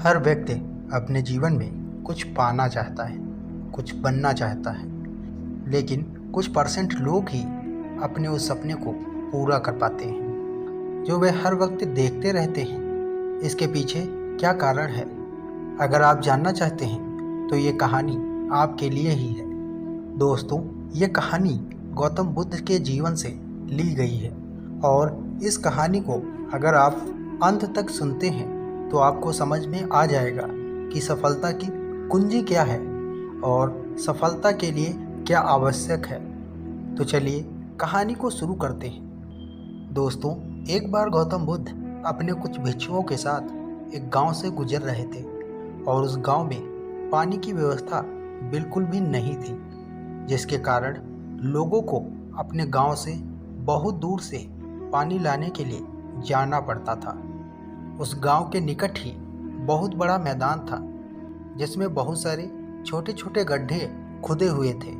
हर व्यक्ति अपने जीवन में कुछ पाना चाहता है, कुछ बनना चाहता है, लेकिन कुछ परसेंट लोग ही अपने उस सपने को पूरा कर पाते हैं, जो वे हर वक्त देखते रहते हैं। इसके पीछे क्या कारण है? अगर आप जानना चाहते हैं तो ये कहानी आपके लिए ही है। दोस्तों, ये कहानी गौतम बुद्ध के जीवन से ली गई है और इस कहानी को अगर आप अंत तक सुनते हैं तो आपको समझ में आ जाएगा कि सफलता की कुंजी क्या है और सफलता के लिए क्या आवश्यक है। तो चलिए कहानी को शुरू करते हैं। दोस्तों, एक बार गौतम बुद्ध अपने कुछ भिक्षुओं के साथ एक गांव से गुजर रहे थे और उस गांव में पानी की व्यवस्था बिल्कुल भी नहीं थी, जिसके कारण लोगों को अपने गांव से बहुत दूर से पानी लाने के लिए जाना पड़ता था। उस गांव के निकट ही बहुत बड़ा मैदान था, जिसमें बहुत सारे छोटे छोटे गड्ढे खुदे हुए थे।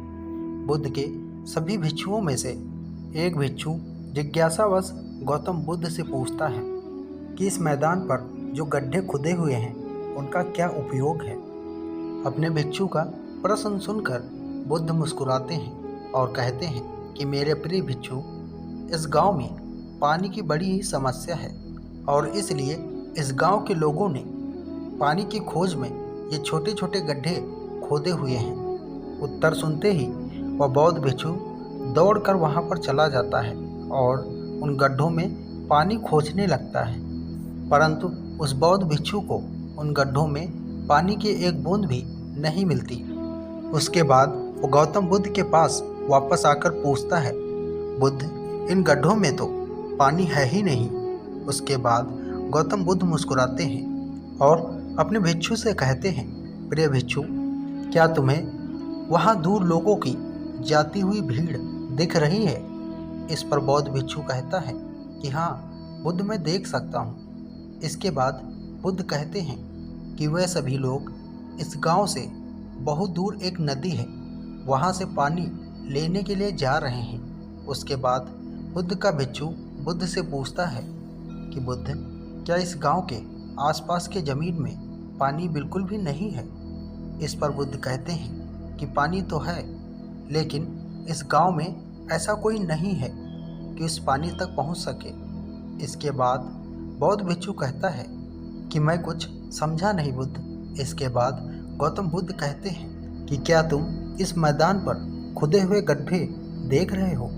बुद्ध के सभी भिक्षुओं में से एक भिक्षु जिज्ञासावश गौतम बुद्ध से पूछता है कि इस मैदान पर जो गड्ढे खुदे हुए हैं उनका क्या उपयोग है। अपने भिक्षु का प्रश्न सुनकर बुद्ध मुस्कुराते हैं और कहते हैं कि मेरे प्रिय भिक्षु, इस गांव में पानी की बड़ी ही समस्या है और इसलिए इस गांव के लोगों ने पानी की खोज में ये छोटे छोटे गड्ढे खोदे हुए हैं। उत्तर सुनते ही वह बौद्ध भिक्षु दौड़कर वहां पर चला जाता है और उन गड्ढों में पानी खोजने लगता है, परंतु उस बौद्ध भिक्षु को उन गड्ढों में पानी की एक बूंद भी नहीं मिलती। उसके बाद वो गौतम बुद्ध के पास वापस आकर पूछता है, बुद्ध, इन गड्ढों में तो पानी है ही नहीं। उसके बाद गौतम बुद्ध मुस्कुराते हैं और अपने भिक्षु से कहते हैं, प्रिय भिक्षु, क्या तुम्हें वहाँ दूर लोगों की जाती हुई भीड़ दिख रही है? इस पर बौद्ध भिक्षु कहता है कि हाँ बुद्ध, मैं देख सकता हूँ। इसके बाद बुद्ध कहते हैं कि वह सभी लोग इस गांव से बहुत दूर एक नदी है, वहाँ से पानी लेने के लिए जा रहे हैं। उसके बाद बुद्ध का भिक्षु बुद्ध से पूछता है कि बुद्ध, क्या इस गांव के आसपास के ज़मीन में पानी बिल्कुल भी नहीं है? इस पर बुद्ध कहते हैं कि पानी तो है, लेकिन इस गांव में ऐसा कोई नहीं है कि उस पानी तक पहुंच सके। इसके बाद बौद्ध भिक्षु कहता है कि मैं कुछ समझा नहीं बुद्ध। इसके बाद गौतम बुद्ध कहते हैं कि क्या तुम इस मैदान पर खुदे हुए गड्ढे देख रहे हो?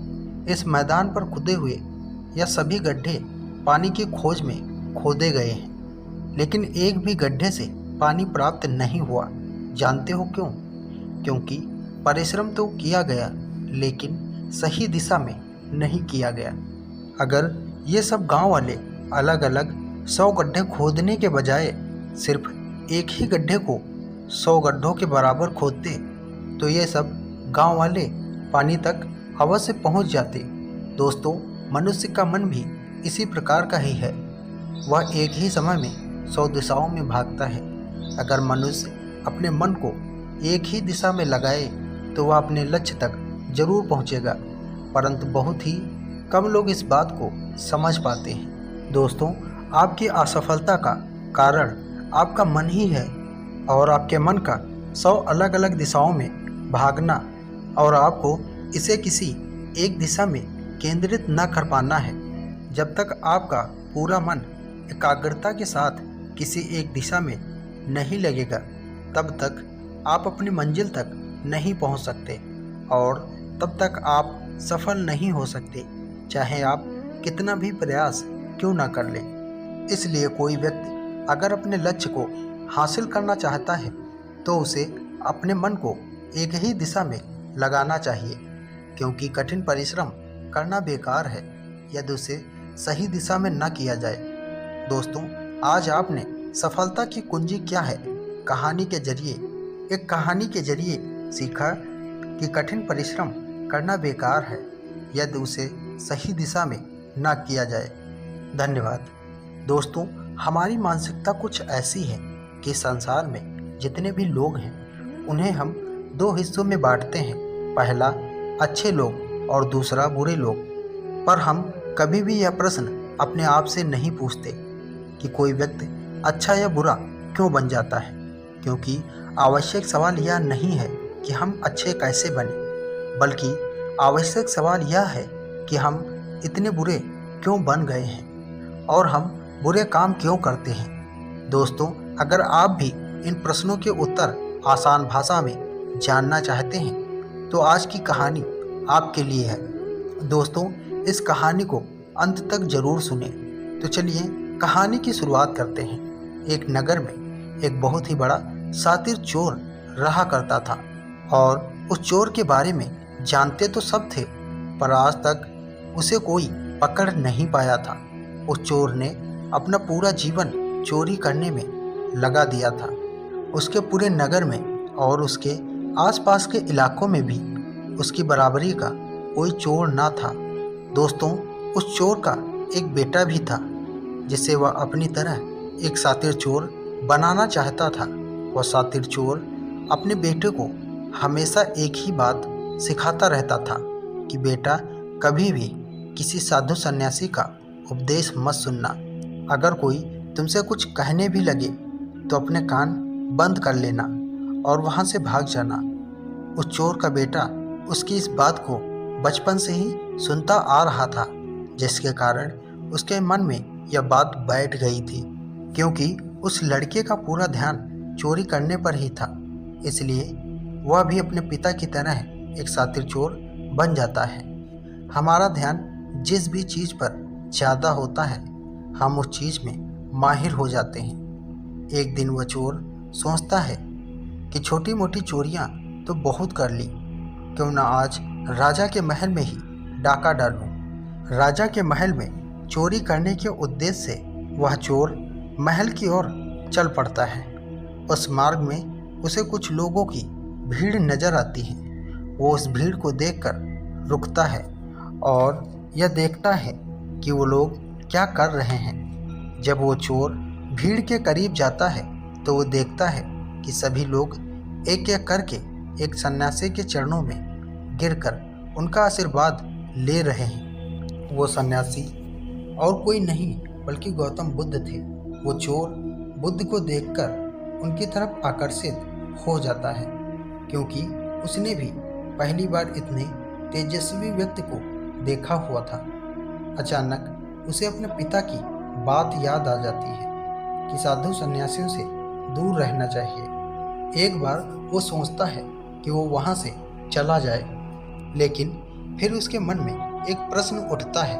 इस मैदान पर खुदे हुए यह सभी गड्ढे पानी की खोज में खोदे गए हैं, लेकिन एक भी गड्ढे से पानी प्राप्त नहीं हुआ। जानते हो क्यों? क्योंकि परिश्रम तो किया गया, लेकिन सही दिशा में नहीं किया गया। अगर ये सब गांव वाले अलग अलग 100 गड्ढे खोदने के बजाय सिर्फ एक ही गड्ढे को 100 गड्ढों के बराबर खोदते तो ये सब गांव वाले पानी तक अवश्य पहुंच जाते। दोस्तों, मनुष्य का मन भी इसी प्रकार का ही है। वह एक ही समय में 100 दिशाओं में भागता है। अगर मनुष्य अपने मन को एक ही दिशा में लगाए तो वह अपने लक्ष्य तक जरूर पहुंचेगा, परंतु बहुत ही कम लोग इस बात को समझ पाते हैं। दोस्तों, आपकी असफलता का कारण आपका मन ही है और आपके मन का 100 अलग अलग दिशाओं में भागना, और आपको इसे किसी एक दिशा में केंद्रित न कर पाना है। जब तक आपका पूरा मन एकाग्रता के साथ किसी एक दिशा में नहीं लगेगा, तब तक आप अपनी मंजिल तक नहीं पहुंच सकते और तब तक आप सफल नहीं हो सकते, चाहे आप कितना भी प्रयास क्यों ना कर लें। इसलिए कोई व्यक्ति अगर अपने लक्ष्य को हासिल करना चाहता है तो उसे अपने मन को एक ही दिशा में लगाना चाहिए, क्योंकि कठिन परिश्रम करना बेकार है यदि उसे सही दिशा में न किया जाए। दोस्तों, आज आपने सफलता की कुंजी क्या है एक कहानी के जरिए सीखा कि कठिन परिश्रम करना बेकार है यदि उसे सही दिशा में न किया जाए। धन्यवाद। दोस्तों, हमारी मानसिकता कुछ ऐसी है कि संसार में जितने भी लोग हैं उन्हें हम 2 हिस्सों में बांटते हैं, पहला अच्छे लोग और दूसरा बुरे लोग। पर हम कभी भी यह प्रश्न अपने आप से नहीं पूछते कि कोई व्यक्ति अच्छा या बुरा क्यों बन जाता है, क्योंकि आवश्यक सवाल यह नहीं है कि हम अच्छे कैसे बने, बल्कि आवश्यक सवाल यह है कि हम इतने बुरे क्यों बन गए हैं और हम बुरे काम क्यों करते हैं। दोस्तों, अगर आप भी इन प्रश्नों के उत्तर आसान भाषा में जानना चाहते हैं तो आज की कहानी आपके लिए है। दोस्तों, इस कहानी को अंत तक जरूर सुने। तो चलिए कहानी की शुरुआत करते हैं। एक नगर में एक बहुत ही बड़ा शातिर चोर रहा करता था और उस चोर के बारे में जानते तो सब थे, पर आज तक उसे कोई पकड़ नहीं पाया था। उस चोर ने अपना पूरा जीवन चोरी करने में लगा दिया था। उसके पूरे नगर में और उसके आसपास के इलाकों में भी उसकी बराबरी का कोई चोर ना था। दोस्तों, उस चोर का एक बेटा भी था जिसे वह अपनी तरह एक शातिर चोर बनाना चाहता था। वह शातिर चोर अपने बेटे को हमेशा एक ही बात सिखाता रहता था कि बेटा, कभी भी किसी साधु सन्यासी का उपदेश मत सुनना। अगर कोई तुमसे कुछ कहने भी लगे तो अपने कान बंद कर लेना और वहाँ से भाग जाना। उस चोर का बेटा उसकी इस बात को बचपन से ही सुनता आ रहा था, जिसके कारण उसके मन में यह बात बैठ गई थी, क्योंकि उस लड़के का पूरा ध्यान चोरी करने पर ही था। इसलिए वह भी अपने पिता की तरह एक शातिर चोर बन जाता है। हमारा ध्यान जिस भी चीज़ पर ज़्यादा होता है, हम उस चीज़ में माहिर हो जाते हैं। एक दिन वह चोर सोचता है कि छोटी मोटी चोरियां तो बहुत कर ली, क्यों ना आज राजा के महल में ही डाका डालूं। राजा के महल में चोरी करने के उद्देश्य से वह चोर महल की ओर चल पड़ता है। उस मार्ग में उसे कुछ लोगों की भीड़ नजर आती है। वो उस भीड़ को देखकर रुकता है और यह देखता है कि वो लोग क्या कर रहे हैं। जब वो चोर भीड़ के करीब जाता है तो वो देखता है कि सभी लोग एक एक करके एक सन्यासी के चरणों में गिरकर उनका आशीर्वाद ले रहे हैं। वो सन्यासी और कोई नहीं बल्कि गौतम बुद्ध थे। वो चोर बुद्ध को देखकर उनकी तरफ आकर्षित हो जाता है, क्योंकि उसने भी पहली बार इतने तेजस्वी व्यक्ति को देखा हुआ था। अचानक उसे अपने पिता की बात याद आ जाती है कि साधु सन्यासियों से दूर रहना चाहिए। एक बार वो सोचता है कि वो वहाँ से चला जाए, लेकिन फिर उसके मन में एक प्रश्न उठता है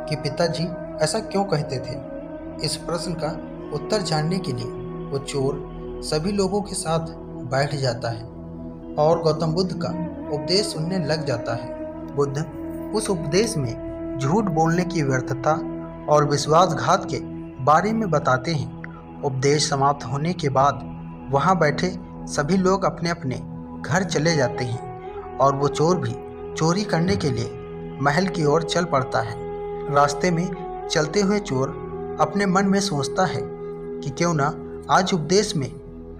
कि पिताजी ऐसा क्यों कहते थे। इस प्रश्न का उत्तर जानने के लिए वो चोर सभी लोगों के साथ बैठ जाता है और गौतम बुद्ध का उपदेश सुनने लग जाता है। बुद्ध उस उपदेश में झूठ बोलने की व्यर्थता और विश्वासघात के बारे में बताते हैं। उपदेश समाप्त होने के बाद वहाँ बैठे सभी लोग अपने अपने घर चले जाते हैं और वो चोर भी चोरी करने के लिए महल की ओर चल पड़ता है। रास्ते में चलते हुए चोर अपने मन में सोचता है कि क्यों ना आज उपदेश में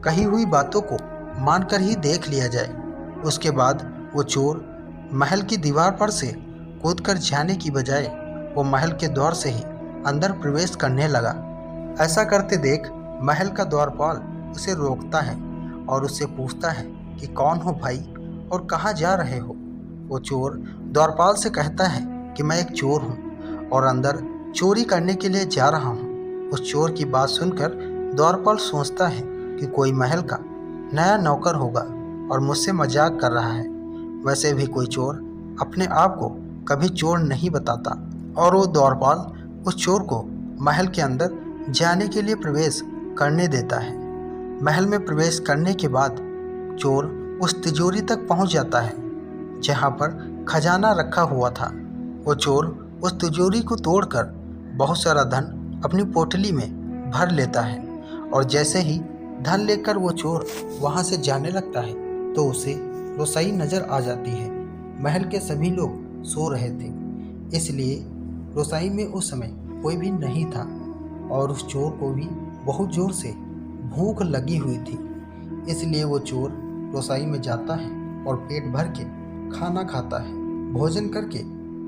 कही हुई बातों को मानकर ही देख लिया जाए। उसके बाद वो चोर महल की दीवार पर से कूदकर जाने की बजाय वो महल के द्वार से ही अंदर प्रवेश करने लगा। ऐसा करते देख महल का द्वारपाल उसे रोकता है और उससे पूछता है कि कौन हो भाई और कहाँ जा रहे हो। वो चोर द्वारपाल से कहता है कि मैं एक चोर हूँ और अंदर चोरी करने के लिए जा रहा हूँ। उस चोर की बात सुनकर द्वारपाल सोचता है कि कोई महल का नया नौकर होगा और मुझसे मजाक कर रहा है। वैसे भी कोई चोर अपने आप को कभी चोर नहीं बताता और वो द्वारपाल उस चोर को महल के अंदर जाने के लिए प्रवेश करने देता है। महल में प्रवेश करने के बाद चोर उस तिजोरी तक पहुंच जाता है जहां पर खजाना रखा हुआ था। वो चोर उस तिजोरी को तोड़कर बहुत सारा धन अपनी पोटली में भर लेता है और जैसे ही धन लेकर वो चोर वहां से जाने लगता है तो उसे रसोई नजर आ जाती है। महल के सभी लोग सो रहे थे, इसलिए रसोई में उस समय कोई भी नहीं था और उस चोर को भी बहुत ज़ोर से भूख लगी हुई थी। इसलिए वो चोर रसोई में जाता है और पेट भर के खाना खाता है। भोजन करके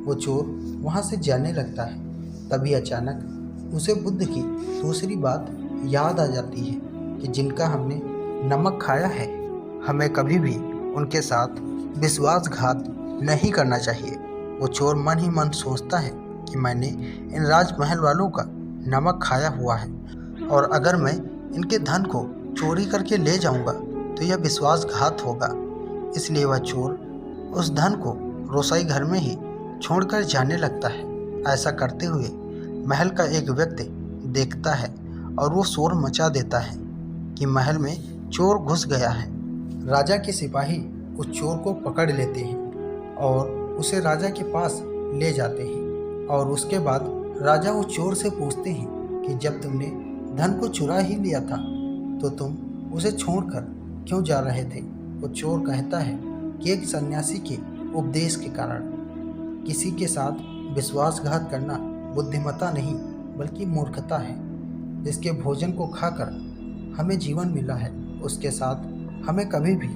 वो चोर वहाँ से जाने लगता है। तभी अचानक उसे बुद्ध की दूसरी बात याद आ जाती है कि जिनका हमने नमक खाया है, हमें कभी भी उनके साथ विश्वासघात नहीं करना चाहिए। वो चोर मन ही मन सोचता है कि मैंने इन राजमहल वालों का नमक खाया हुआ है और अगर मैं इनके धन को चोरी करके ले जाऊंगा तो यह विश्वासघात होगा। इसलिए वह चोर उस धन को रसोई घर में ही छोड़कर जाने लगता है। ऐसा करते हुए महल का एक व्यक्ति देखता है और वो शोर मचा देता है कि महल में चोर घुस गया है। राजा के सिपाही उस चोर को पकड़ लेते हैं और उसे राजा के पास ले जाते हैं और उसके बाद राजा उस चोर से पूछते हैं कि जब तुमने धन को चुरा ही लिया था तो तुम उसे छोड़कर क्यों जा रहे थे। वो चोर कहता है कि एक सन्यासी के उपदेश के कारण। किसी के साथ विश्वासघात करना बुद्धिमत्ता नहीं बल्कि मूर्खता है। जिसके भोजन को खाकर हमें जीवन मिला है उसके साथ हमें कभी भी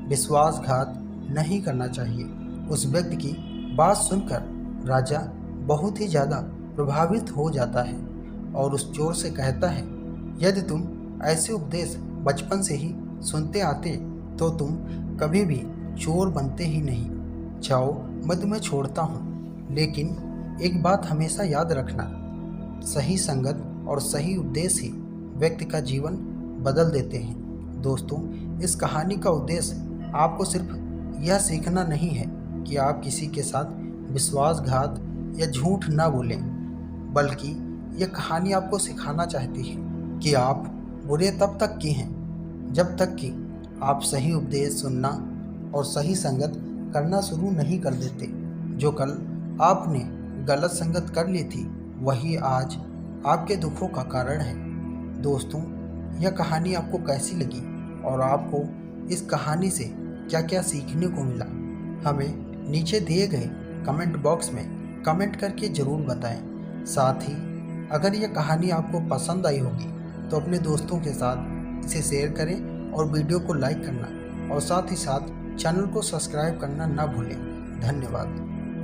विश्वासघात नहीं करना चाहिए। उस व्यक्ति की बात सुनकर राजा बहुत ही ज़्यादा प्रभावित हो जाता है और उस चोर से कहता है, यदि तुम ऐसे उपदेश बचपन से ही सुनते आते तो तुम कभी भी चोर बनते ही नहीं। जाओ, मैं तुम्हें छोड़ता हूँ, लेकिन एक बात हमेशा याद रखना, सही संगत और सही उपदेश ही व्यक्ति का जीवन बदल देते हैं। दोस्तों, इस कहानी का उद्देश्य आपको सिर्फ यह सीखना नहीं है कि आप किसी के साथ विश्वासघात या झूठ ना बोलें, बल्कि यह कहानी आपको सिखाना चाहती है कि आप बुरे तब तक की हैं जब तक कि आप सही उपदेश सुनना और सही संगत करना शुरू नहीं कर देते। जो कल आपने गलत संगत कर ली थी वही आज आपके दुखों का कारण है। दोस्तों, यह कहानी आपको कैसी लगी और आपको इस कहानी से क्या क्या सीखने को मिला, हमें नीचे दिए गए कमेंट बॉक्स में कमेंट करके ज़रूर बताएं। साथ ही अगर यह कहानी आपको पसंद आई होगी तो अपने दोस्तों के साथ इसे शेयर करें और वीडियो को लाइक करना और साथ ही साथ चैनल को सब्सक्राइब करना ना भूलें। धन्यवाद।